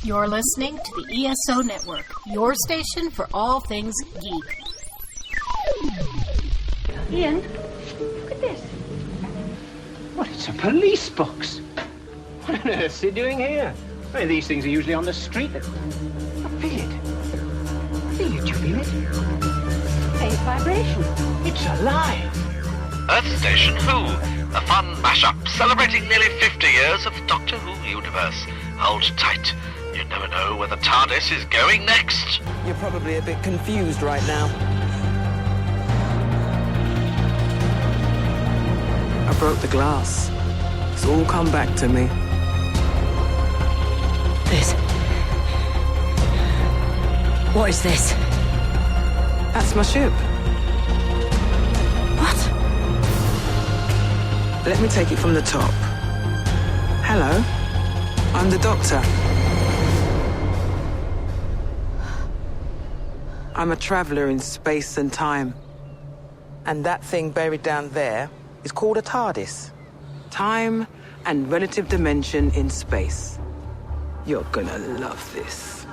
You're listening to the ESO Network, your station for all things geek. Ian, look at this. What, it's a police box. What on earth is he doing here? I mean, these things are usually on the street. I feel it. Feel it, you feel it? Faint vibration. It's alive. Earth Station Who, a fun mashup celebrating nearly 50 years of Doctor Who universe. Hold tight. You never know where the TARDIS is going next. You're probably a bit confused right now. I broke the glass. It's all come back to me. What is this? That's my ship. What? Let me take it from the top. Hello, I'm the Doctor. I'm a traveller in space and time. And that thing buried down there is called a TARDIS. Time and relative dimension in space. You're gonna love this.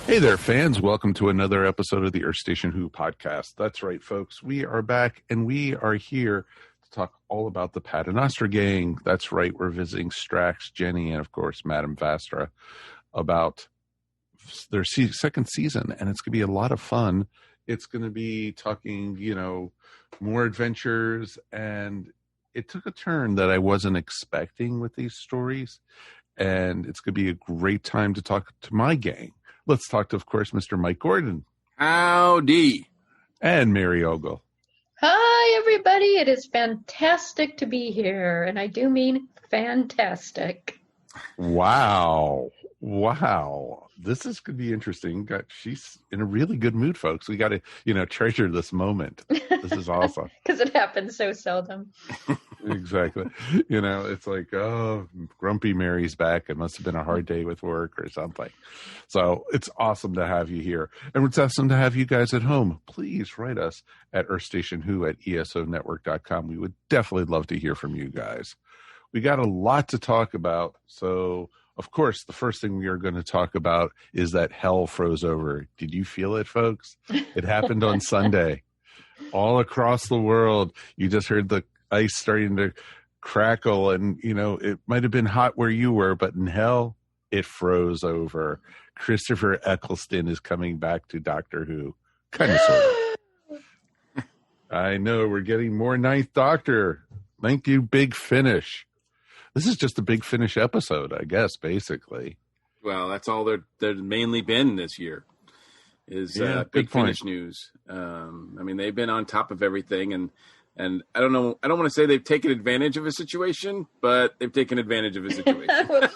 Hey there, fans. Welcome to another episode of the Earth Station Who podcast. That's right, folks. We are back, and we are here to talk all about the Paternoster gang. That's right. We're visiting Strax, Jenny, and, of course, Madame Vastra about their second season, and it's going to be a lot of fun. It's going to be talking, more adventures, and it took a turn that I wasn't expecting with these stories, and it's going to be a great time to talk to my gang. Let's talk to, of course, Mr. Mike Gordon. Howdy. And Mary Ogle. Hi, everybody. It is fantastic to be here, and I do mean fantastic. Wow. This is going to be interesting. She's in a really good mood, folks. We got to, treasure this moment. This is awesome. Because it happens so seldom. Exactly. It's like, oh, grumpy Mary's back. It must have been a hard day with work or something. So it's awesome to have you here. And it's awesome to have you guys at home. Please write us at earthstationwho@esonetwork.com. We would definitely love to hear from you guys. We got a lot to talk about. So, of course, the first thing we are going to talk about is that hell froze over. Did you feel it, folks? It happened on Sunday. All across the world, you just heard the ice starting to crackle, and, it might have been hot where you were, but in hell, it froze over. Christopher Eccleston is coming back to Doctor Who. Kind of, sort of. I know, we're getting more Ninth Doctor. Thank you, Big Finish. This is just a Big Finish episode, I guess, basically. Well, that's all they've mainly been this year is Big Finish news. They've been on top of everything, and I don't know. I don't want to say they've taken advantage of a situation, but they've taken advantage of a situation. You can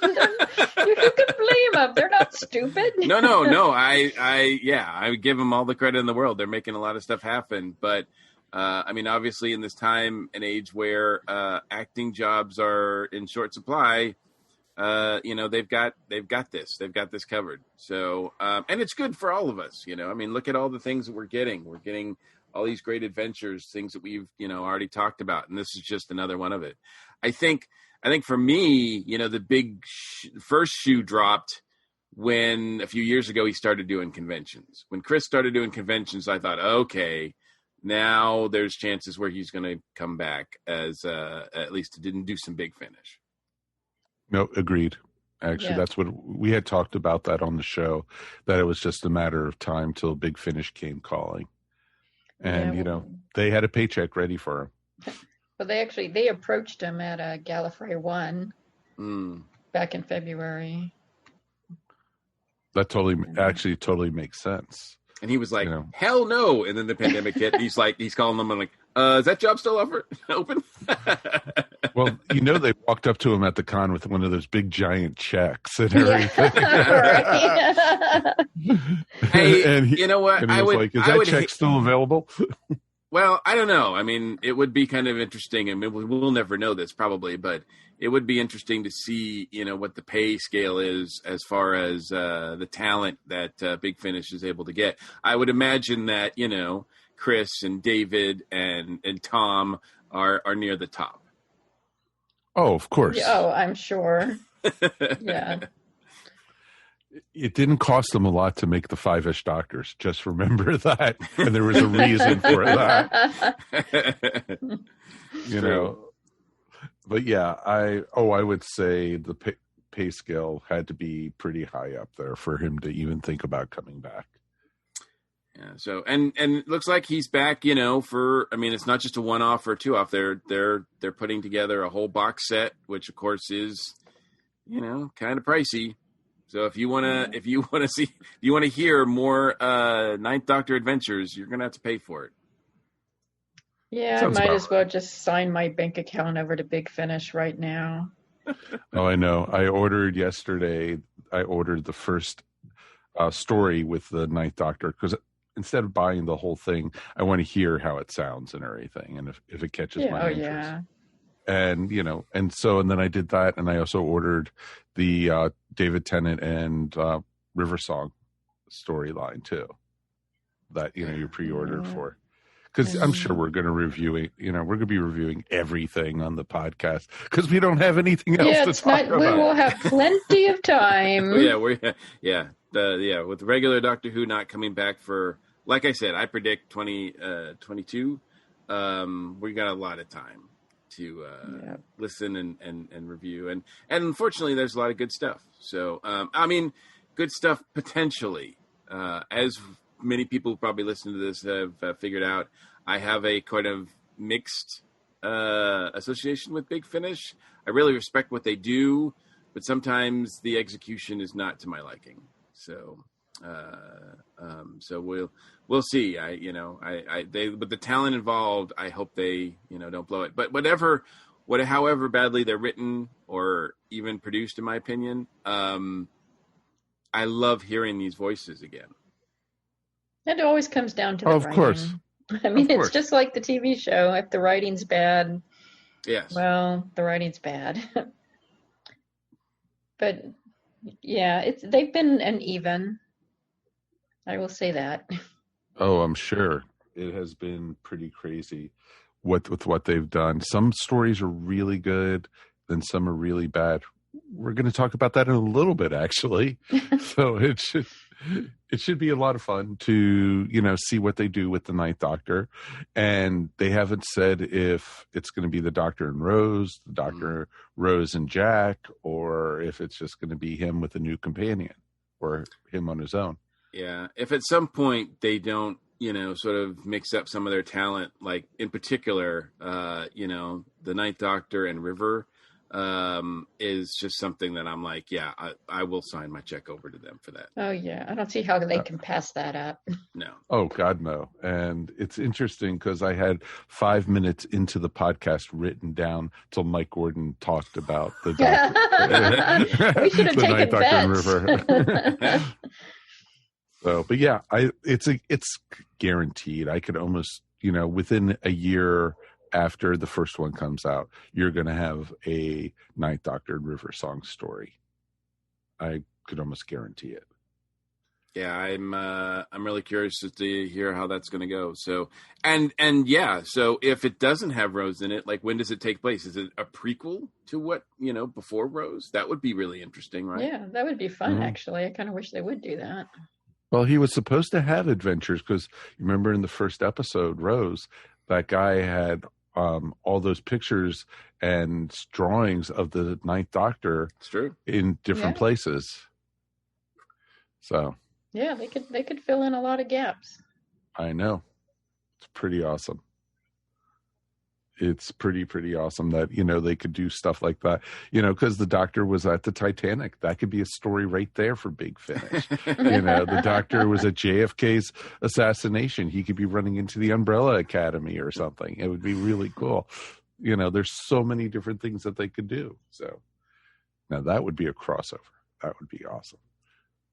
blame them. They're not stupid. No. I give them all the credit in the world. They're making a lot of stuff happen, but. Obviously in this time and age where acting jobs are in short supply, they've got this covered. So, and it's good for all of us, look at all the things that we're getting. We're getting all these great adventures, things that we've, already talked about. And this is just another one of it. I think for me, the big first shoe dropped when a few years ago he started doing conventions. When Chris started doing conventions, I thought, okay, now there's chances where he's going to come back as at least didn't do some Big Finish. No, agreed. Actually, That's what we had talked about that on the show, that it was just a matter of time till Big Finish came calling. And, they had a paycheck ready for him. Well, they approached him at a Gallifrey 1 back in February. That totally makes sense. And he was like, hell no. And then the pandemic hit. He's calling them. I'm like, is that job still open? Well, they walked up to him at the con with one of those big giant checks and everything. Hey, and you know what? And he was like, is that check still available? Well, I don't know. It would be kind of interesting. We'll never know this probably, but it would be interesting to see, what the pay scale is as far as the talent that Big Finish is able to get. I would imagine that, Chris and David and Tom are near the top. Oh, of course. Oh, I'm sure. Yeah. It didn't cost them a lot to make the 5-ish doctors. Just remember that. And there was a reason for that. You know. But yeah, I would say the pay scale had to be pretty high up there for him to even think about coming back. Yeah. So and it looks like he's back. You know, it's not just a 1-off or 2-off. They're putting together a whole box set, which of course is, you know, kind of pricey. So if you want to hear more Ninth Doctor adventures, you're gonna have to pay for it. Yeah, Sounds I might about as well just sign my bank account over to Big Finish right now. Oh, I know. I ordered the first story with the Ninth Doctor because instead of buying the whole thing, I want to hear how it sounds and everything, and if it catches my interest. Yeah. And you know, and then I did that, and I also ordered the David Tennant and River Song storyline too. That you pre-ordered for, because I'm sure we're going to review it. You know, we're going to be reviewing everything on the podcast because we don't have anything else to talk about. We will have plenty of time. With regular Doctor Who not coming back for, like I said, I predict 2022. We got a lot of time to listen and review, and unfortunately there's a lot of good stuff. So good stuff potentially, as many people who probably listen to this have figured out. I have a kind of mixed association with Big Finish. I really respect what they do, but sometimes the execution is not to my liking. So we'll see. But the talent involved, I hope they, don't blow it. But however badly they're written or even produced, in my opinion, I love hearing these voices again. It always comes down to the writing. Of course. I mean, it's just like the TV show. If the writing's bad, yes. Well, the writing's bad. But yeah, they've been uneven. I will say that. Oh, I'm sure it has been pretty crazy with what they've done. Some stories are really good, then some are really bad. We're going to talk about that in a little bit, actually. So it should be a lot of fun to, see what they do with the Ninth Doctor. And they haven't said if it's going to be the Doctor and Rose, the Doctor, Rose and Jack, or if it's just going to be him with a new companion or him on his own. Yeah. If at some point they don't, sort of mix up some of their talent, like in particular, the Ninth Doctor and River, is just something that I'm like, yeah, I will sign my check over to them for that. Oh yeah, I don't see how they can pass that up. No. Oh God, no. And it's interesting because I had 5 minutes into the podcast written down till Mike Gordon talked about the Doctor. We should have taken bets. River. So, but yeah, it's guaranteed. I could almost, within a year after the first one comes out, you're going to have a Ninth Doctor and River Song story. I could almost guarantee it. Yeah, I'm really curious to hear how that's going to go. So, and yeah, so if it doesn't have Rose in it, like when does it take place? Is it a prequel to what, before Rose? That would be really interesting, right? Yeah, that would be fun, actually. I kind of wish they would do that. Well, he was supposed to have adventures because you remember in the first episode, Rose, that guy had all those pictures and drawings of the Ninth Doctor. It's true. In different places. So yeah, they could fill in a lot of gaps. I know. It's pretty awesome. It's pretty awesome that, they could do stuff like that, because the Doctor was at the Titanic. That could be a story right there for Big Finish. The Doctor was at JFK's assassination. He could be running into the Umbrella Academy or something. It would be really cool. There's so many different things that they could do. So now that would be a crossover. That would be awesome.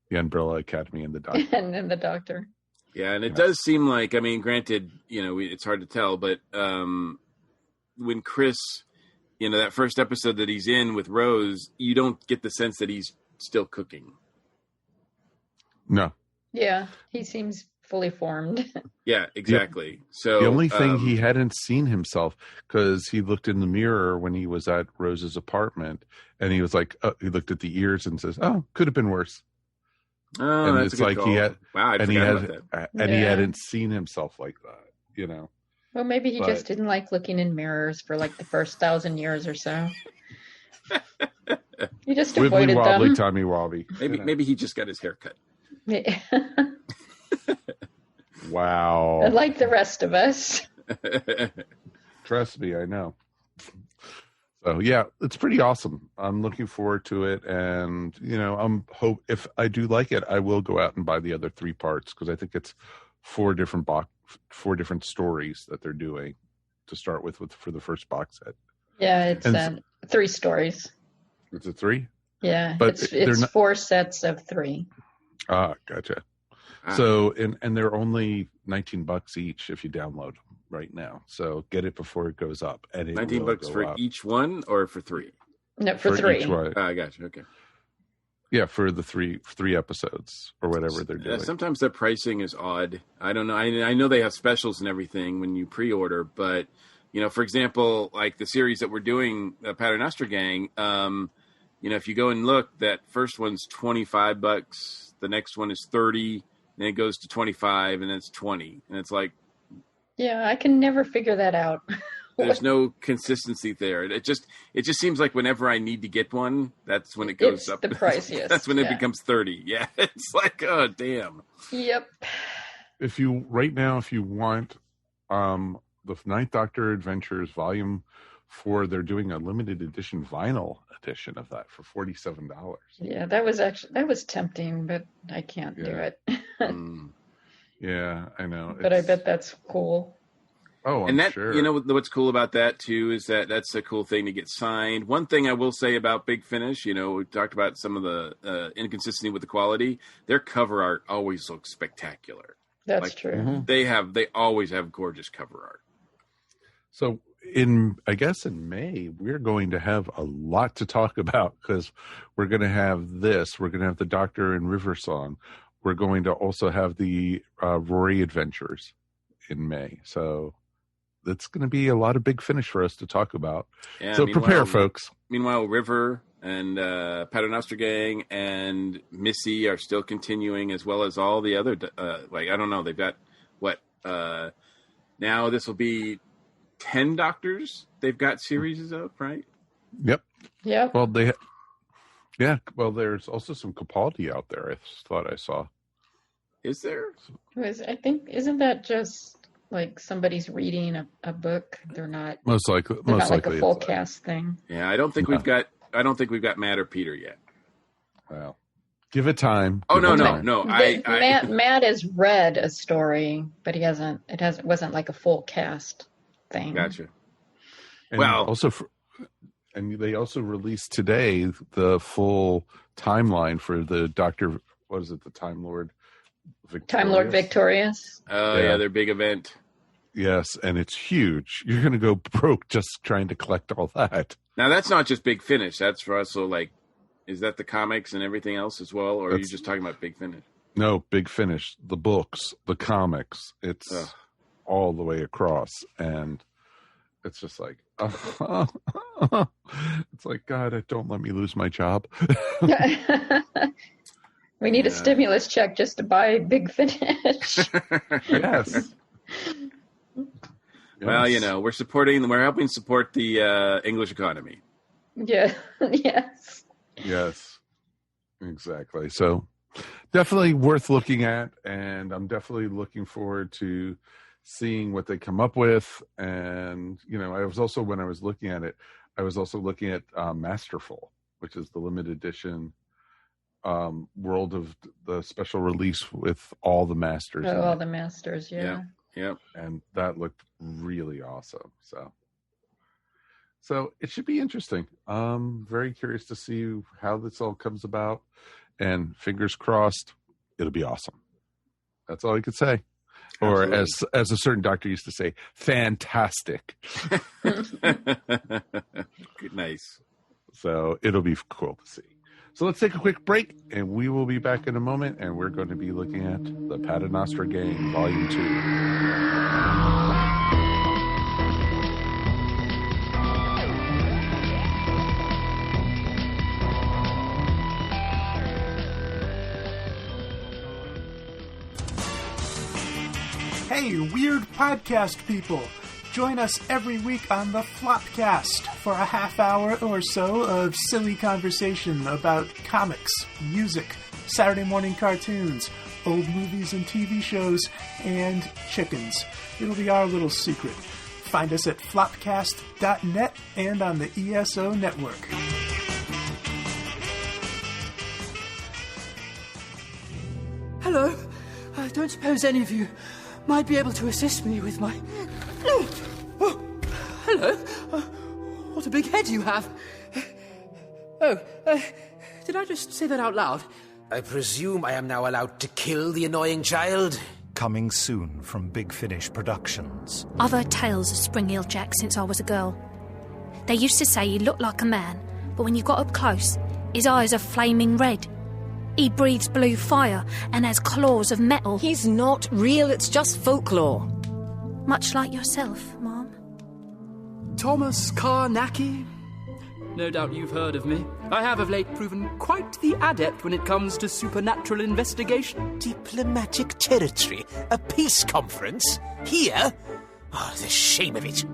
The Umbrella Academy and the Doctor. And then the Doctor. Yeah. And it does seem like, granted, it's hard to tell, but, when Chris, that first episode that he's in with Rose, you don't get the sense that he's still cooking. No. Yeah, he seems fully formed. Yeah, exactly. So the only thing he hadn't seen himself, because he looked in the mirror when he was at Rose's apartment, and he was like, he looked at the ears and says, "Oh, could have been worse." Oh, And that's it's a good like call. he had, Wow, I and he forgot had, about that. and he Yeah. hadn't seen himself like that, you know. Well, maybe he But- just didn't like looking in mirrors for like the first 1,000 years or so. He just Wibbly avoided wobbly, them. Tommy Wobby. Maybe he just got his hair cut. Wow. Like the rest of us. Trust me, I know. So yeah, it's pretty awesome. I'm looking forward to it, and you know, if I do like it, I will go out and buy the other 3 parts, because I think it's 4 different stories that they're doing to start with for the first box set. Yeah, it's And 3 stories. It's a 3. Yeah, But they're it's not- 4 sets of 3. Ah, gotcha. So and they're only $19 each if you download them right now. So get it before it goes up. And it will $19 go for up. each one, or for 3? No, for 3. each one. I got you. Okay. Yeah, for the three episodes or whatever they're doing. Sometimes their pricing is odd. I don't know. I know they have specials and everything when you pre-order, but you know, for example, like the series that we're doing, Paternoster Gang. You know, if you go and look, that first one's $25. The next one is $30. Then it goes to 25, and then it's 20, and it's like, Yeah, I can never figure that out. there's no consistency there. It just seems like whenever I need to get one, that's when it goes It's up. the price, yes. That's when it Yeah. becomes 30. Yeah, it's like, oh damn. Yep. If you want the Ninth Doctor Adventures Volume 4, they're doing a limited edition vinyl edition of that for $47. Yeah, that was tempting, but I can't do Yeah. it. Mm. Yeah, I know. But I bet that's cool. Oh, I'm And that, sure. you know, what's cool about that too is that that's a cool thing to get signed. One thing I will say about Big Finish, you know, we talked about some of the inconsistency with the quality. Their cover art always looks spectacular. That's Like, true. They always have gorgeous cover art. So I guess in May, we're going to have a lot to talk about, because we're going to have this. We're going to have the Doctor and River Song. We're going to also have the Rory Adventures in May. So it's going to be a lot of Big Finish for us to talk about. Yeah, So prepare, folks. Meanwhile, River and Paternoster Gang and Missy are still continuing, as well as all the other, like, I don't know, they've got, now this will be 10 Doctors they've got series of, right? Yep. Yeah. Well, well, there's also some Capaldi out there, I thought I saw. Is there? Isn't that just like somebody's reading a book? They're not Most likely. like a full it's that. cast thing. Yeah, I don't think we've got Matt or Peter yet. Well, give it time. Oh, Give it time. no. Matt has read a story, but he hasn't. It wasn't like a full cast thing. Gotcha. And Well- also, and they also released today the full timeline for the Doctor. What is it? The Time Lord Victorious? Time Lord Victorious. Oh, Yeah. yeah, their big event. Yes, and it's huge. You're going to go broke just trying to collect all that. Now, that's not just Big Finish. That's also like, is that the comics and everything else as well? Or are you That's- just talking about Big Finish? No, Big Finish, the books, the comics. It's Ugh. all the way across, and it's just like, it's like, God, don't let me lose my job. We need a Yeah. stimulus check just to buy Big Finish. Yes. Well, Yes. you know, we're helping support the English economy. Yeah. Yes. Yes, exactly. So definitely worth looking at, and I'm definitely looking forward to seeing what they come up with. And, you know, when I was looking at it, I was also looking at Masterful, which is the limited edition world of the special release with all the masters. in All it. the masters. Yeah. Yep. And that looked really awesome. So it should be interesting. Very curious to see how this all comes about, and fingers crossed, it'll be awesome. That's all I could say. Absolutely. Or as a certain doctor used to say, fantastic. Good, nice. So it'll be cool to see. So let's take a quick break, and we will be back in a moment, and we're going to be looking at the Paternoster Gang, Volume 2. Hey, weird podcast people! Join us every week on the FlopCast for a half hour or so of silly conversation about comics, music, Saturday morning cartoons, old movies and TV shows, and chickens. It'll be our little secret. Find us at flopcast.net and on the ESO network. Hello. I don't suppose any of you might be able to assist me with my... Oh, hello. What a big head you have. Did I just say that out loud? I presume I am now allowed to kill the annoying child? Coming soon from Big Finish Productions. I've heard tales of Spring-Heel Jack since I was a girl. They used to say he looked like a man, but when you got up close, his eyes are flaming red. He breathes blue fire and has claws of metal. He's not real, it's just folklore. Much like yourself, Mom. Thomas Karnacki? No doubt you've heard of me. I have of late proven quite the adept when it comes to supernatural investigation. Diplomatic territory? A peace conference? Here? Oh, the shame of it.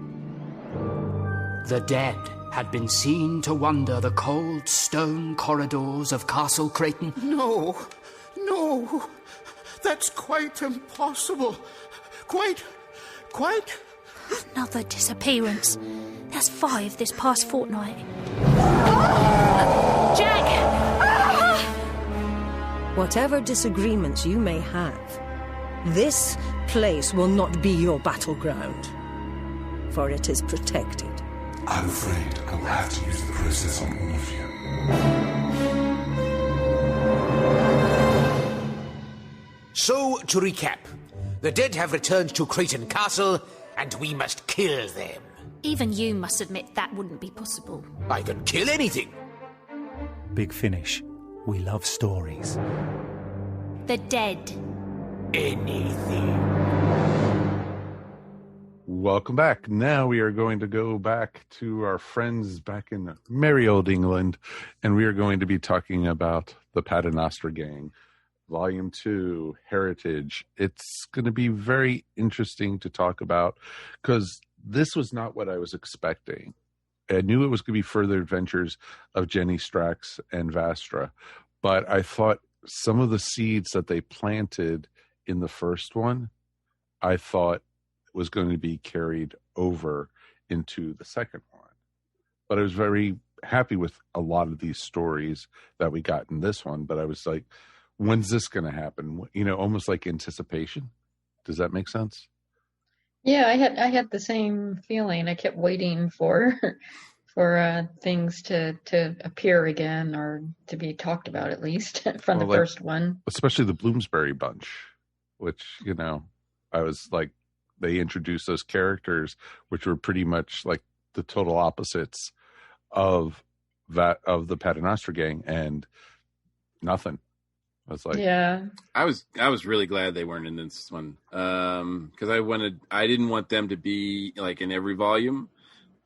The dead had been seen to wander the cold stone corridors of Castle Creighton. No, that's quite impossible. Quite. Another disappearance. That's 5 this past fortnight. Jack! Whatever disagreements you may have, this place will not be your battleground, for it is protected. I'm afraid I will have to use the process on all of you. So, to recap, the dead have returned to Creighton Castle, and we must kill them. Even you must admit that wouldn't be possible. I can kill anything. Big Finish. We love stories. The dead. Anything. Welcome back. Now we are going to go back to our friends back in merry old England, and we are going to be talking about the Paternoster Gang. Volume 2, Heritage. It's going to be very interesting to talk about because this was not what I was expecting. I knew it was going to be further adventures of Jenny, Strax, and Vastra, but I thought some of the seeds that they planted in the first one, I thought was going to be carried over into the second one. But I was very happy with a lot of these stories that we got in this one, but I was like, when's this going to happen? You know, almost like anticipation. Does that make sense? Yeah, I had the same feeling. I kept waiting for things to appear again or to be talked about at least from the first one. Especially the Bloomsbury Bunch, which, you know, I was like, they introduced those characters, which were pretty much like the total opposites of the Paternoster Gang, and nothing. I was like, yeah, I was really glad they weren't in this one because I didn't want them to be like in every volume.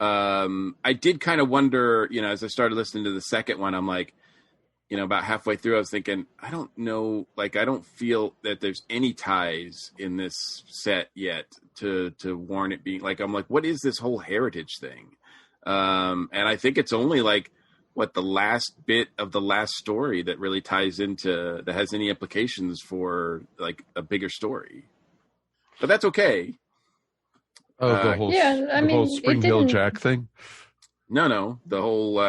I did kind of wonder, you know, as I started listening to the second one, I'm like, you know, about halfway through, I was thinking, I don't know, like, I don't feel that there's any ties in this set yet to warrant it being like, I'm like, what is this whole heritage thing? And I think it's only like, what, the last bit of the last story that really ties into, that has any implications for like a bigger story. But that's okay. Oh, the whole, whole Spring-Heel Jack thing? No, the whole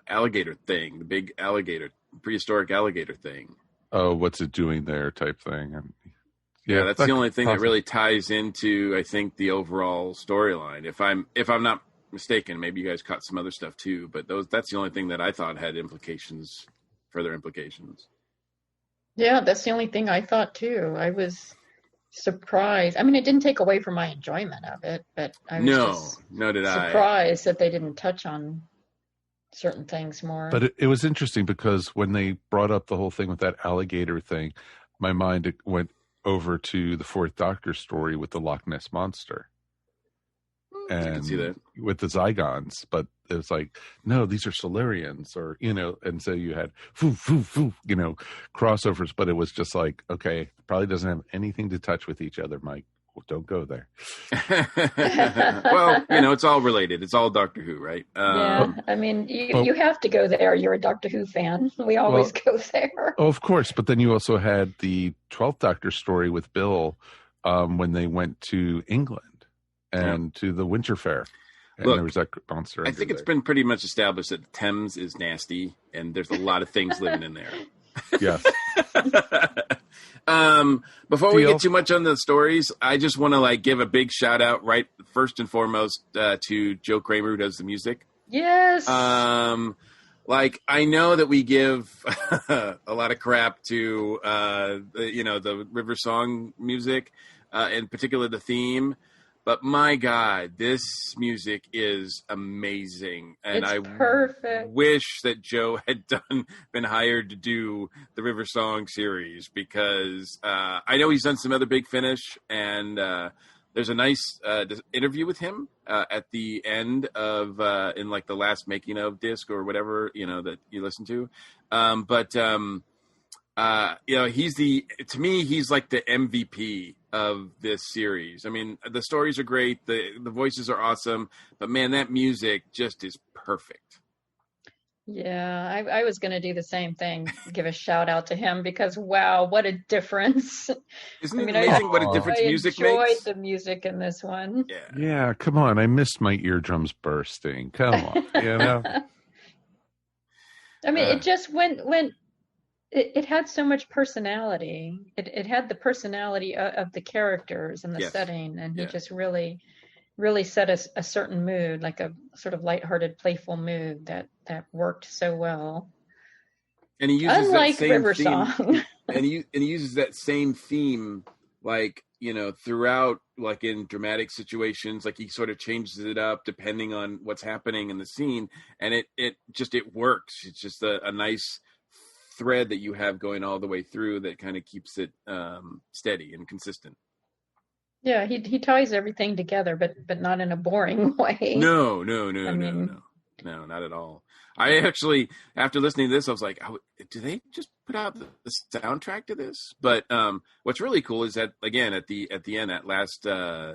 alligator thing, the big alligator, prehistoric alligator thing. Oh, what's it doing there type thing. And yeah, that's the only thing that really ties into, I think, the overall storyline. If I'm not mistaken, maybe you guys caught some other stuff too, but that's the only thing that I thought had implications, further implications. Yeah, that's the only thing I thought too. I was surprised. I mean, it didn't take away from my enjoyment of it, but I was no, did I. surprised that they didn't touch on certain things more. But it was interesting because when they brought up the whole thing with that alligator thing, my mind went over to the Fourth Doctor story with the Loch Ness Monster. And I can see that. with the Zygons, but it was like, no, these are Solarians, or, and so you had, crossovers, but it was just like, okay, probably doesn't have anything to touch with each other, Mike. Well, don't go there. Well, it's all related. It's all Doctor Who, right? Yeah, I mean, you have to go there. You're a Doctor Who fan. We always go there. Oh, of course, but then you also had the 12th Doctor story with Bill when they went to England and to the Winter Fair. And Look, there was that monster. I think it's been pretty much established that the Thames is nasty, and there's a lot of things living in there. Yes. Before we get too much on the stories, I just want to give a big shout out, right, first and foremost, to Joe Kramer, who does the music. Yes. I know that we give a lot of crap to the River Song music, in particular the theme. But my God, this music is amazing, and it's I perfect. Wish that Joe had been hired to do the River Song series, because I know he's done some other Big Finish, and there's a nice interview with him at the end of in the last making of disc or whatever that you listen to, he's he's like the MVP of this series. I mean, the stories are great, the voices are awesome, but man, that music just is perfect. Yeah, I was going to do the same thing, give a shout out to him, because wow, what a difference. Isn't it amazing what a difference music makes? I enjoyed the music in this one. Yeah, come on. I missed my eardrums bursting. Come on, I mean, it just went it had so much personality. It had the personality of the characters and the setting, and he just really set a certain mood, like a sort of lighthearted, playful mood that worked so well. And he uses unlike that same River theme, Song. and he uses that same theme, throughout, in dramatic situations. He sort of changes it up depending on what's happening in the scene, and it works. It's just a nice thread that you have going all the way through that kind of keeps it steady and consistent. Yeah, he ties everything together, but not in a boring way. No, not at all. I actually, after listening to this, I was like, do they just put out the soundtrack to this? But what's really cool is that, again, at the end, that last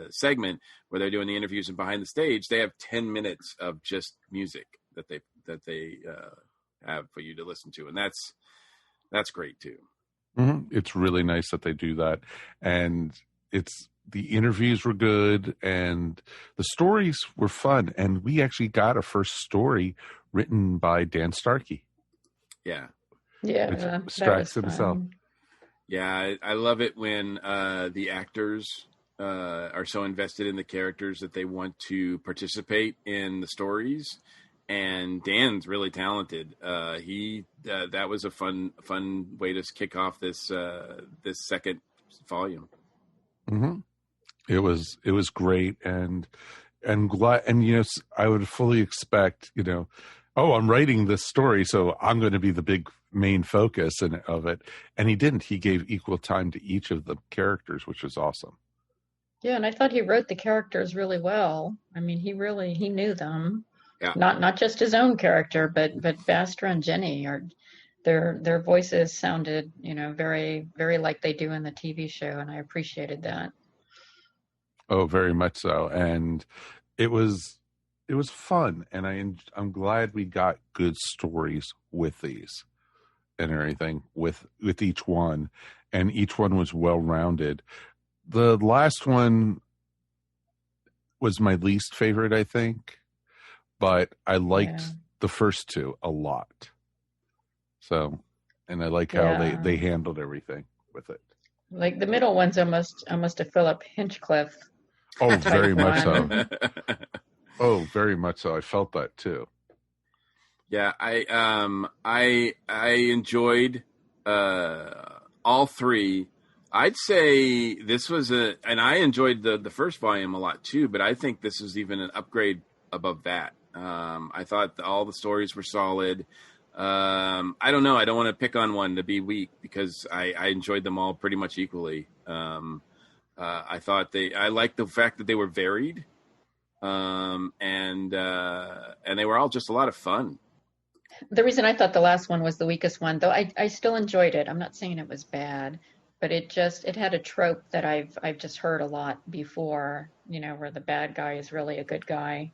segment where they're doing the interviews and behind the stage, they have 10 minutes of just music that they have for you to listen to, and that's great too. Mm-hmm. It's really nice that they do that, and the interviews were good, and the stories were fun, and we actually got a first story written by Dan Starkey. Yeah, Strax himself. Yeah, I love it when the actors are so invested in the characters that they want to participate in the stories. And Dan's really talented. That was a fun way to kick off this second volume. Mm-hmm. It was great, and glad, and I would fully expect, I'm writing this story, so I'm going to be the big main focus of it. And he didn't. He gave equal time to each of the characters, which was awesome. Yeah, and I thought he wrote the characters really well. I mean, he knew them. Yeah. Not just his own character, but Vastra and Jenny their voices sounded, very, very like they do in the TV show, and I appreciated that. Oh, very much so. And it was fun, and I'm glad we got good stories with these and everything with each one, and each one was well rounded. The last one was my least favorite, I think. But I liked the first two a lot. So, and I like how they handled everything with it. Like the middle one's almost a Philip Hinchcliffe. Oh, very much so. Oh, very much so. I felt that too. Yeah, I enjoyed all three. I'd say this was and I enjoyed the first volume a lot too, but I think this was even an upgrade above that. I thought all the stories were solid. I don't know. I don't want to pick on one to be weak because I enjoyed them all pretty much equally. I liked the fact that they were varied, and they were all just a lot of fun. The reason I thought the last one was the weakest one, though I still enjoyed it. I'm not saying it was bad, but it had a trope that I've just heard a lot before, where the bad guy is really a good guy.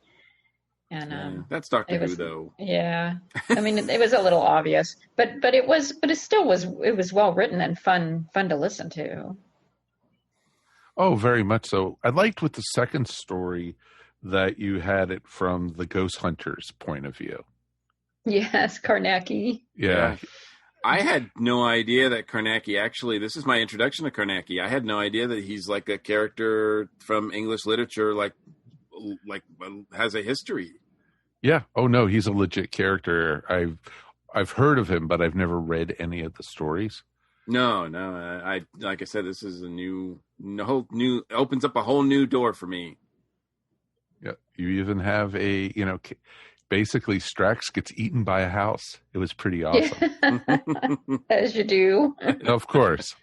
And that's Doctor Who, though. Yeah, I mean, it was a little obvious, but it still was well written and fun to listen to. Oh, very much so. I liked with the second story that you had it from the ghost hunter's point of view. Yes, Karnacki. Yeah. I had no idea that Karnacki actually, this is my introduction to Karnacki. I had no idea that he's like a character from English literature, like has a history. Yeah. Oh no, he's a legit character. I've heard of him, but I've never read any of the stories. No. I like I said, this is opens up a whole new door for me. Yeah. You even have basically Strax gets eaten by a house. It was pretty awesome. As you do. Of course.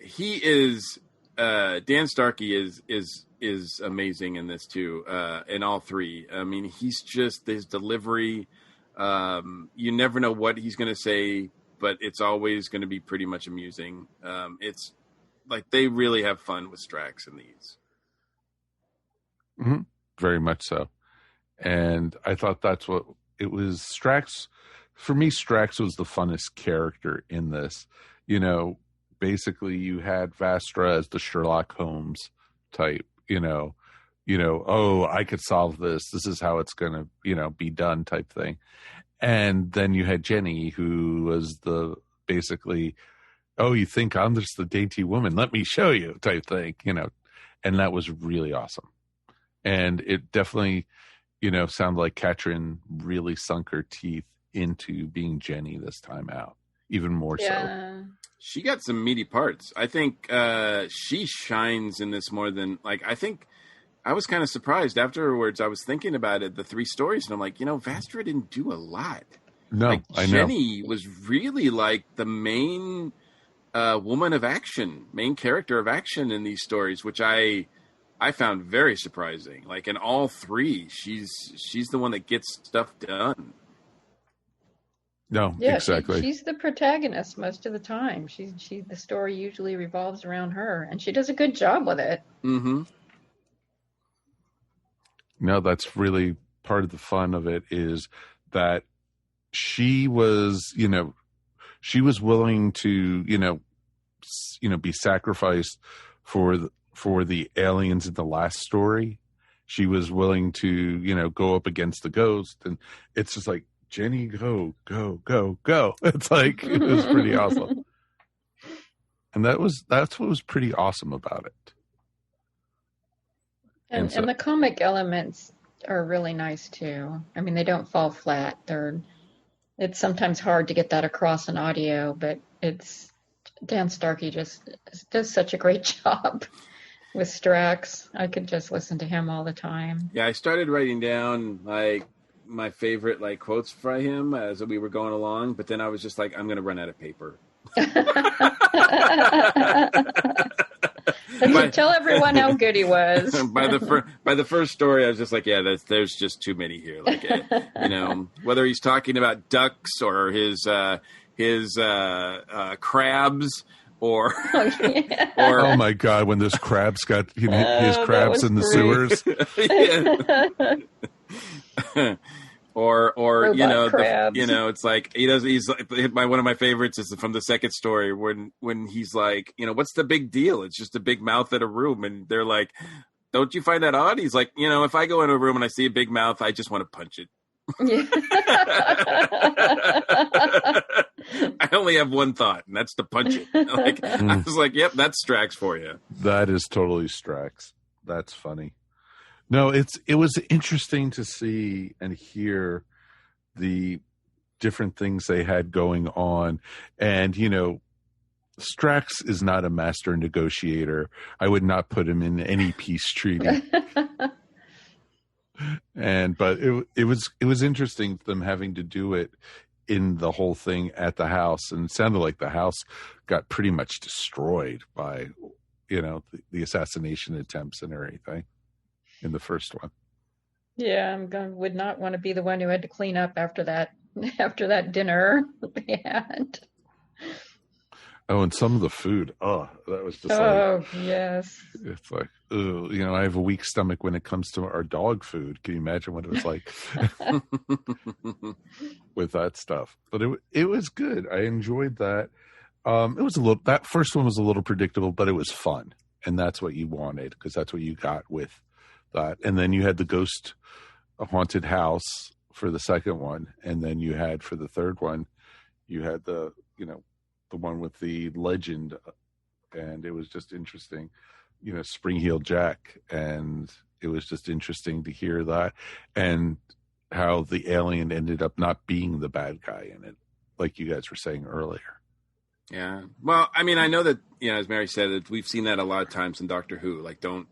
He is Dan Starkey is amazing in this too, in all three. I mean, he's just his delivery. You never know what he's going to say, but it's always going to be pretty much amusing. It's like they really have fun with Strax in these. Mm-hmm. Very much so. And I thought that's what it was. Strax, for me, Strax was the funnest character in this. Basically you had Vastra as the Sherlock Holmes type, oh, I could solve this. This is how it's going to, be done type thing. And then you had Jenny, who was the basically, oh, you think I'm just the dainty woman? Let me show you type thing, and that was really awesome. And it definitely, sounded like Katrin really sunk her teeth into being Jenny this time out, even more so. She got some meaty parts. I think she shines in this more than, I think I was kind of surprised afterwards. I was thinking about it, the three stories, and I'm like, Vastra didn't do a lot. No, I know. Jenny was really like the main woman of action, main character of action in these stories, which I found very surprising. Like in all three, she's the one that gets stuff done. No, yeah, exactly. She's the protagonist most of the time. The story usually revolves around her, and she does a good job with it. Mm-hmm. No, that's really part of the fun of it is that she was, she was willing to, be sacrificed for the aliens in the last story. She was willing to, go up against the ghost, and it's just like, Jenny, go. It's like, it was pretty awesome. And that's what was pretty awesome about it. And the comic elements are really nice too. I mean, they don't fall flat. It's sometimes hard to get that across in audio, but Dan Starkey just does such a great job with Strax. I could just listen to him all the time. Yeah, I started writing down my favorite quotes for him as we were going along, but then I was just like, I'm going to run out of paper. Tell everyone how good he was. By the first story, I was just like, yeah, there's just too many here. Whether he's talking about ducks or his crabs. Or oh my God, when those crabs got his crabs in the sewers. Or crabs. It's like he's like, one of my favorites is from the second story when he's like, what's the big deal? It's just a big mouth in a room, and they're like, don't you find that odd? He's like, if I go in a room and I see a big mouth, I just want to punch it. Yeah. I only have one thought, and that's to punch it. I was like, yep, that's Strax for you. That is totally Strax. That's funny. No, it was interesting to see and hear the different things they had going on. And, Strax is not a master negotiator. I would not put him in any peace treaty. But it was interesting them having to do it in the whole thing at the house, and it sounded like the house got pretty much destroyed by, the assassination attempts and everything in the first one. Yeah, would not want to be the one who had to clean up after that dinner we had. Oh, and some of the food. Oh, that was just yes. It's like, I have a weak stomach when it comes to our dog food. Can you imagine what it was like with that stuff? But it was good. I enjoyed that. That first one was a little predictable, but it was fun. And that's what you wanted, because that's what you got with that. And then you had the ghost haunted house for the second one. And then you had, for the third one, you had the one with the legend, and it was just interesting, Spring Heel Jack, and it was just interesting to hear that, and how the alien ended up not being the bad guy in it, like you guys were saying earlier. Yeah. Well, I mean, I know that, as Mary said, that we've seen that a lot of times in Doctor Who. Like, don't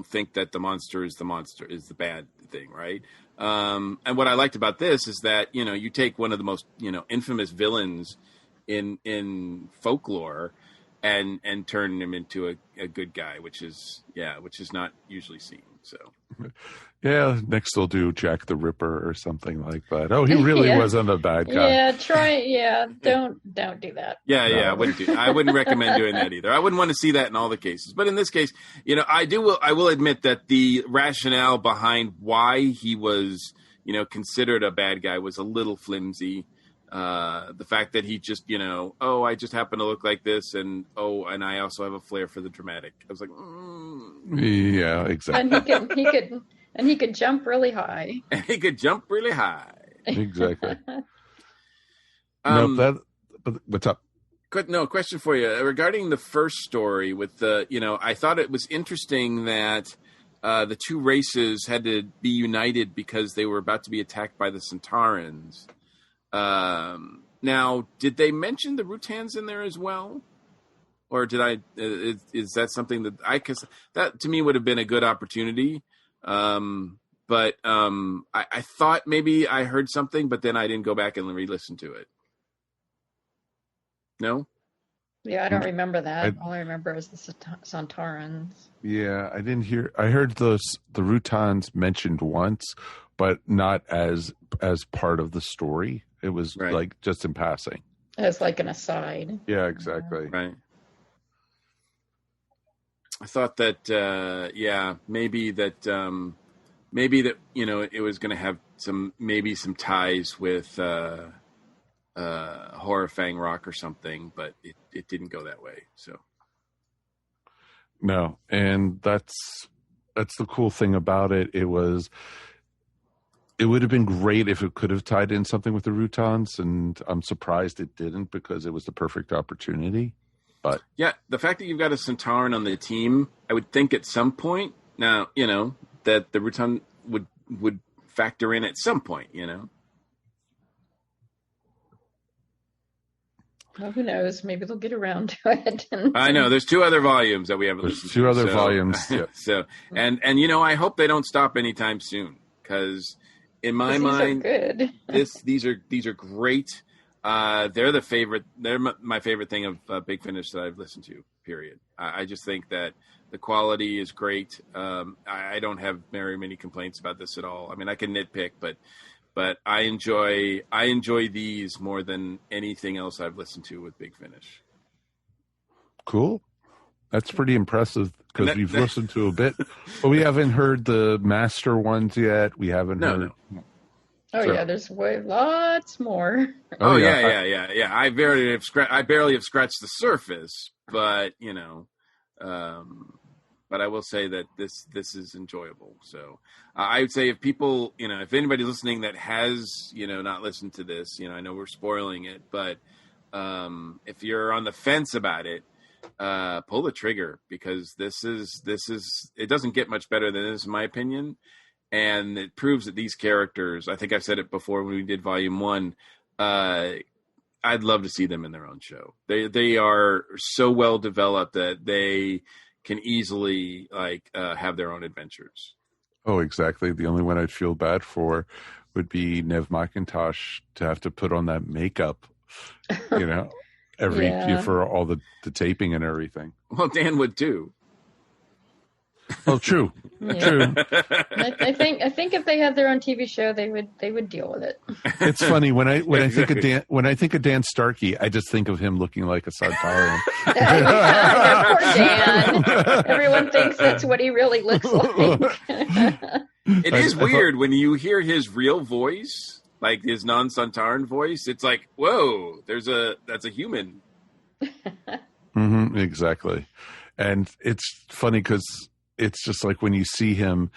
think that the monster is the bad thing, right? And what I liked about this is that, you take one of the most, infamous villains in folklore and turn him into a good guy, which is not usually seen. So yeah, next they'll do Jack the Ripper or something like that. Oh, he really wasn't a bad guy. Don't do that. I wouldn't recommend doing that either. I wouldn't want to see that in all the cases, but in this case, I will admit that the rationale behind why he was considered a bad guy was a little flimsy. The fact that he just, I just happen to look like this, and I also have a flair for the dramatic. I was like, yeah, exactly. And he could jump really high. Exactly. But what's up? No, question for you regarding the first story with the, I thought it was interesting that the two races had to be united because they were about to be attacked by the Centaurans. Now, did they mention the Rutans in there as well? Or did I, is that something that cause that to me would have been a good opportunity. But I thought maybe I heard something, but then I didn't go back and re-listen to it. No? Yeah, I don't remember that. All I remember is the Centaurans. Yeah, I didn't hear. I heard the Rutans mentioned once, but not as part of the story. It was like just in passing. As like an aside. Yeah, exactly. Right. I thought that, maybe that it was going to have some ties with Horror Fang Rock or something, but it didn't go that way. So. No, and that's the cool thing about it. It would have been great if it could have tied in something with the Rutans, and I'm surprised it didn't because it was the perfect opportunity. But yeah, the fact that you've got a Centauran on the team, I would think at some point now, that the Rutan would factor in at some point, Well, who knows? Maybe they'll get around to it. I know there's 2 other volumes that we haven't listened to. 2 other volumes. Yeah. So, and I hope they don't stop anytime soon, because in my mind, these are great. They're my favorite thing of Big Finish that I've listened to, period. I just think that the quality is great. I don't have very many complaints about this at all. I mean, I can nitpick, but I enjoy these more than anything else I've listened to with Big Finish. Cool. That's pretty impressive because we've listened to a bit, but we haven't heard the master ones yet. We haven't heard. No. Oh yeah, there's lots more. Oh yeah. I barely have scratched the surface, but but I will say that this is enjoyable. So I would say if people, if anybody's listening that has not listened to this, I know we're spoiling it, but if you're on the fence about it, pull the trigger, because this is it doesn't get much better than this, in my opinion. And it proves that these characters, I think I've said it before when we did Volume 1, I'd love to see them in their own show. They are so well developed that they can easily have their own adventures. Oh, exactly. The only one I'd feel bad for would be Nev McIntosh to have to put on that makeup, for all the taping and everything. Well, Dan would too. Oh, true. Yeah. True. I think if they had their own TV show, they would deal with it. It's funny when I think of Dan Starkey, I just think of him looking like a Sontaran. Poor Dan. Everyone thinks that's what he really looks like. It is weird when you hear his real voice, like his non-Sontaran voice. It's like, whoa, that's a human. Mm-hmm, exactly. And it's funny because it's just like when you see him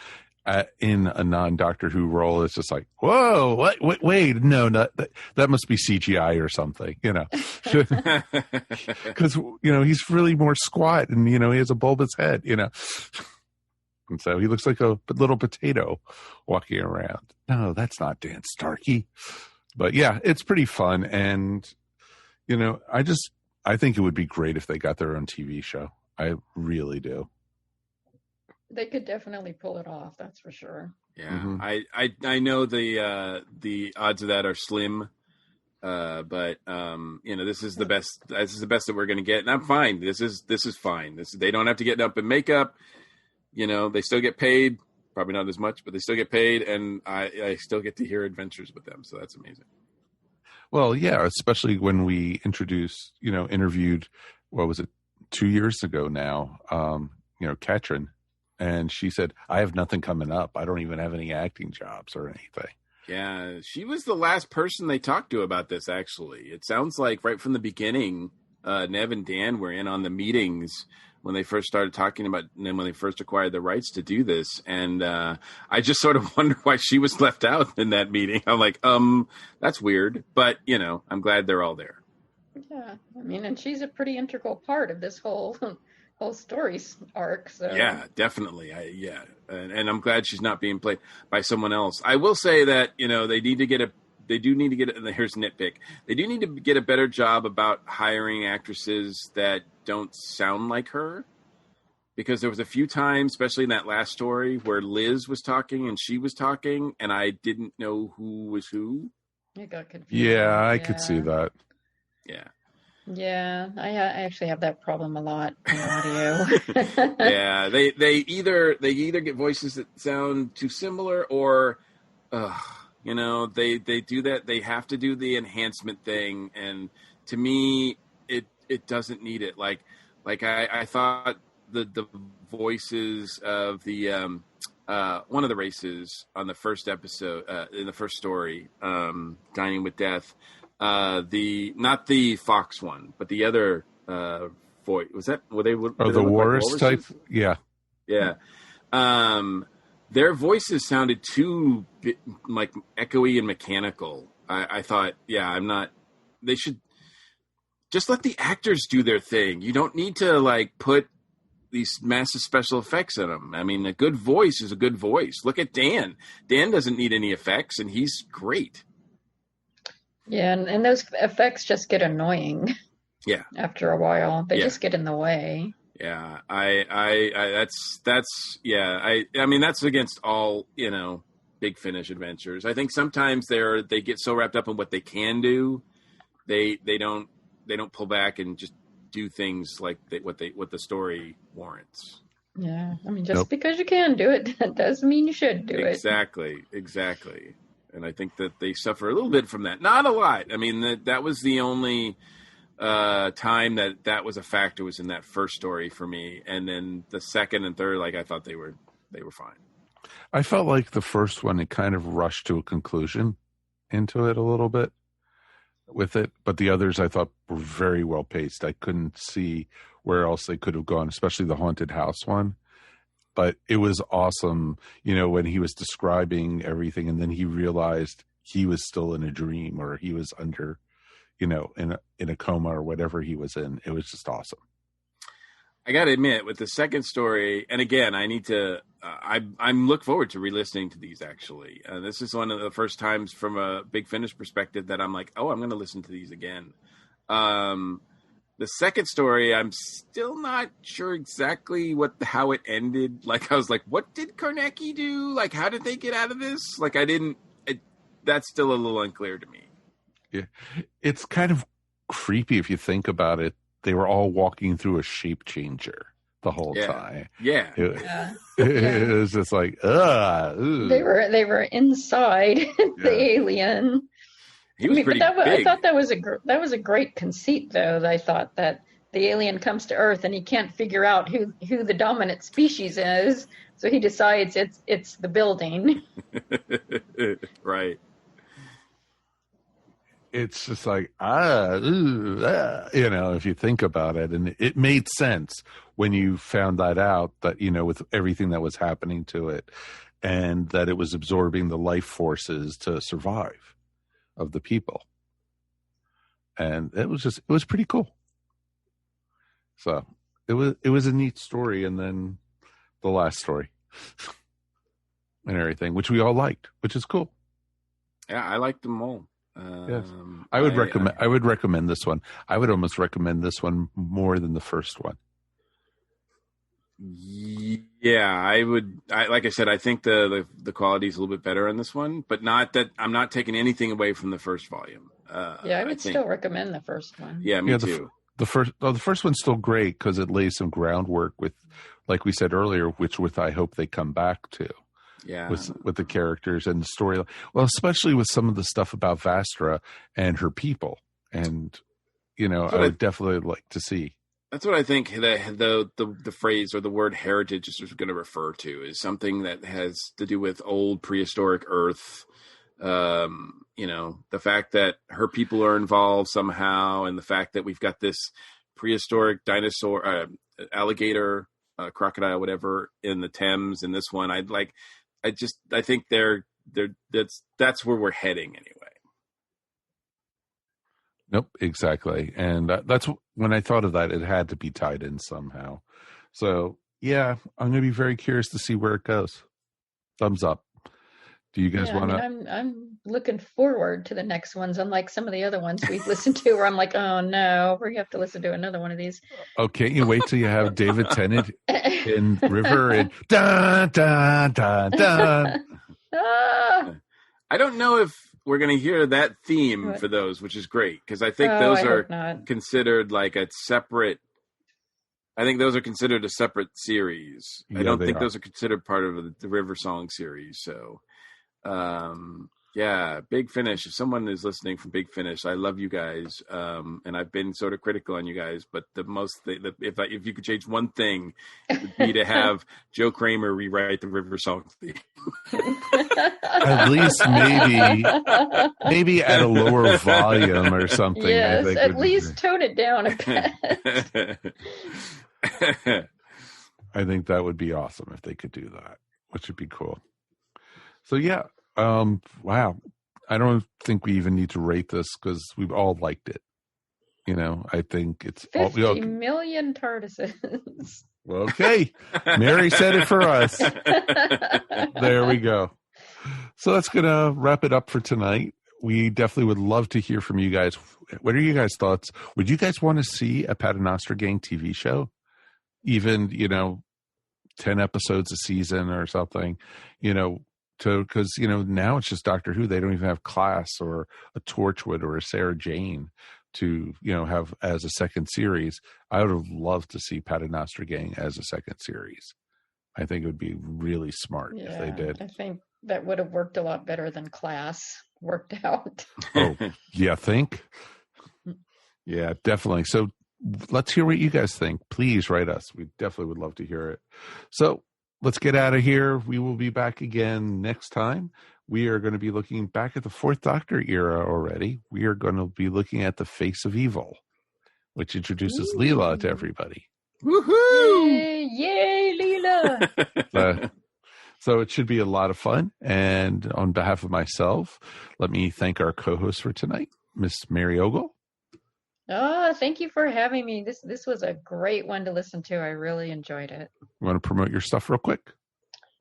in a non-Doctor Who role, it's just like, whoa, what? Wait, no, that must be CGI or something, because he's really more squat and he has a bulbous head, and so he looks like a little potato walking around. No, that's not Dan Starkey. But yeah, it's pretty fun, and I think it would be great if they got their own TV show. I really do. They could definitely pull it off. That's for sure. Yeah, mm-hmm. I know the odds of that are slim, but this is the best. This is the best that we're going to get, and I'm fine. This is fine. They don't have to get up in makeup. They still get paid. Probably not as much, but they still get paid, and I still get to hear adventures with them. So that's amazing. Well, yeah, especially when we interviewed, what was it, 2 years ago now, Katrin. And she said, I have nothing coming up. I don't even have any acting jobs or anything. Yeah, she was the last person they talked to about this, actually. It sounds like right from the beginning, Nev and Dan were in on the meetings when they first started talking about, and then when they first acquired the rights to do this. And I just sort of wonder why she was left out in that meeting. I'm like, that's weird. But, I'm glad they're all there. Yeah, and she's a pretty integral part of this whole story arc. So yeah, definitely. And I'm glad she's not being played by someone else. I will say that they do need to get and here's nitpick, they do need to get a better job about hiring actresses that don't sound like her, because there was a few times, especially in that last story, where Liz was talking and she was talking and I didn't know who was who. It got confusing. Yeah, I could see that. Yeah. Yeah, I actually have that problem a lot in audio. Yeah, they either get voices that sound too similar, or they do that. They have to do the enhancement thing, and to me, it doesn't need it. Like I thought the voices of the one of the races on the first episode in the first story, Dining with Death. Not the Fox one, but the other voice. Was that? Were they? The Walrus type? Yeah. Yeah. Their voices sounded too like echoey and mechanical. I thought, I'm not. They should just let the actors do their thing. You don't need to put these massive special effects in them. A good voice is a good voice. Look at Dan. Dan doesn't need any effects, and he's great. Yeah, and those effects just get annoying. Yeah. After a while, they just get in the way. Yeah, that's against all Big Finish adventures. I think sometimes they get so wrapped up in what they can do, they don't pull back and just do things like what the story warrants. Yeah, because you can do it, that doesn't mean you should do it. Exactly. And I think that they suffer a little bit from that. Not a lot. That was the only time that was a factor, was in that first story for me. And then the second and third, I thought they were fine. I felt like the first one, it kind of rushed to a conclusion into it a little bit with it. But the others I thought were very well paced. I couldn't see where else they could have gone, especially the haunted house one. But it was awesome, when he was describing everything and then he realized he was still in a dream, or he was under, in a coma or whatever he was in. It was just awesome. I got to admit, with the second story, and again, I need to, I'm look forward to re-listening to these, actually. This is one of the first times from a Big Finish perspective that I'm like, I'm going to listen to these again. The The second story, I'm still not sure exactly how it ended. Like, I was like, what did Karnecki do? Like, how did they get out of this? Like, that's still a little unclear to me. Yeah. It's kind of creepy if you think about it. They were all walking through a shape changer the whole time. Yeah. It was just like, ugh. They were inside the alien. He was pretty big. I thought that was a great conceit, though. I thought that the alien comes to Earth and he can't figure out who the dominant species is, so he decides it's the building. Right. It's just like, if you think about it. And it made sense when you found that out, that, with everything that was happening to it, and that it was absorbing the life forces to survive of the people. And it was pretty cool. So it was a neat story. And then the last story and everything, which we all liked, which is cool. Yeah, I liked them all. Yes. I would recommend this one. I would almost recommend this one more than the first one. Yeah, I would. Like I said, I think the quality is a little bit better in this one, but not that I'm not taking anything away from the first volume. I would still recommend the first one. Yeah, me too. The first one's still great because it lays some groundwork with, like we said earlier, which I hope they come back to. Yeah, with the characters and the story. Well, especially with some of the stuff about Vastra and her people, and I would definitely like to see. That's what I think the phrase or the word heritage is going to refer to, is something that has to do with old prehistoric Earth. The fact that her people are involved somehow, and the fact that we've got this prehistoric dinosaur, alligator, crocodile, whatever, in the Thames in this one. I think that's where we're heading anyway. Nope, exactly. And that's when I thought of that, it had to be tied in somehow. So yeah, I'm going to be very curious to see where it goes. Thumbs up. Do you guys want to? I'm looking forward to the next ones, unlike some of the other ones we've listened to where I'm like, oh no, we have to listen to another one of these. Oh, can't you wait till you have David Tennant in River and dun, dun, dun, dun. I don't know if we're going to hear that theme for those, which is great, because I think those are considered like a separate. I think those are considered a separate series. I don't think those are considered part of the River Song series. So, Big Finish. If someone is listening from Big Finish, I love you guys, and I've been sort of critical on you guys. But if you could change one thing, it would be to have Joe Kramer rewrite the River Song theme. At least maybe at a lower volume or something. Yes, I think at least tone it down a bit. I think that would be awesome if they could do that, which would be cool. So yeah, wow. I don't think we even need to rate this because we've all liked it. I think it's 50 million TARDISes. Okay. Mary said it for us. There we go. So that's going to wrap it up for tonight. We definitely would love to hear from you guys. What are you guys' thoughts? Would you guys want to see a Paternoster Gang TV show? Even, 10 episodes a season or something, because, now it's just Doctor Who. They don't even have Class or a Torchwood or a Sarah Jane to, have as a second series. I would have loved to see Paternoster Gang as a second series. I think it would be really smart if they did. I think that would have worked a lot better than Class worked out. Oh, yeah, think? Yeah, definitely. So let's hear what you guys think. Please write us. We definitely would love to hear it. So let's get out of here. We will be back again next time. We are going to be looking back at the Fourth Doctor era already. We are going to be looking at the Face of Evil, which introduces Leela to everybody. Woohoo! Yay, Leela! So it should be a lot of fun. And on behalf of myself, let me thank our co-host for tonight, Miss Mary Ogle. Oh, thank you for having me. This was a great one to listen to. I really enjoyed it. You want to promote your stuff real quick?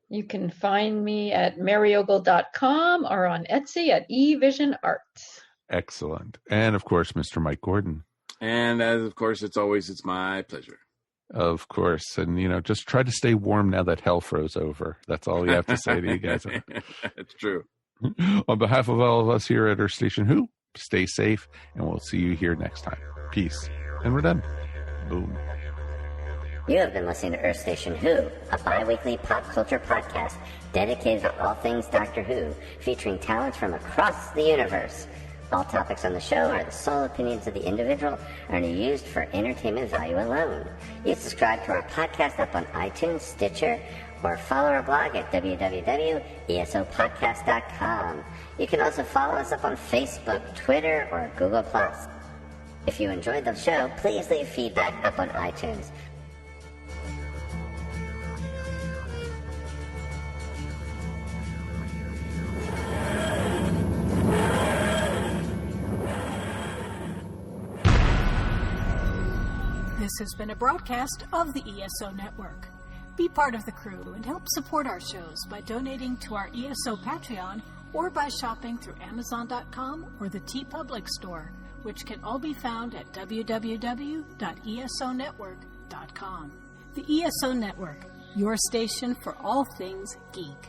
You can find me at maryogle.com or on Etsy at eVision Arts. Excellent. And of course, Mr. Mike Gordon. And as of course, it's my pleasure. Of course. And, just try to stay warm now that hell froze over. That's all we have to say to you guys. It's true. On behalf of all of us here at Earth Station Who, stay safe, and we'll see you here next time. Peace. And we're done. Boom. You have been listening to Earth Station Who, a bi-weekly pop culture podcast dedicated to all things Doctor Who, featuring talents from across the universe. All topics on the show are the sole opinions of the individual and are used for entertainment value alone. You subscribe to our podcast up on iTunes, Stitcher, or follow our blog at www.esopodcast.com. You can also follow us up on Facebook, Twitter, or Google+. If you enjoyed the show, please leave feedback up on iTunes. This has been a broadcast of the ESO Network. Be part of the crew and help support our shows by donating to our ESO Patreon or by shopping through Amazon.com or the TeePublic store, which can all be found at www.esonetwork.com. The ESO Network, your station for all things geek.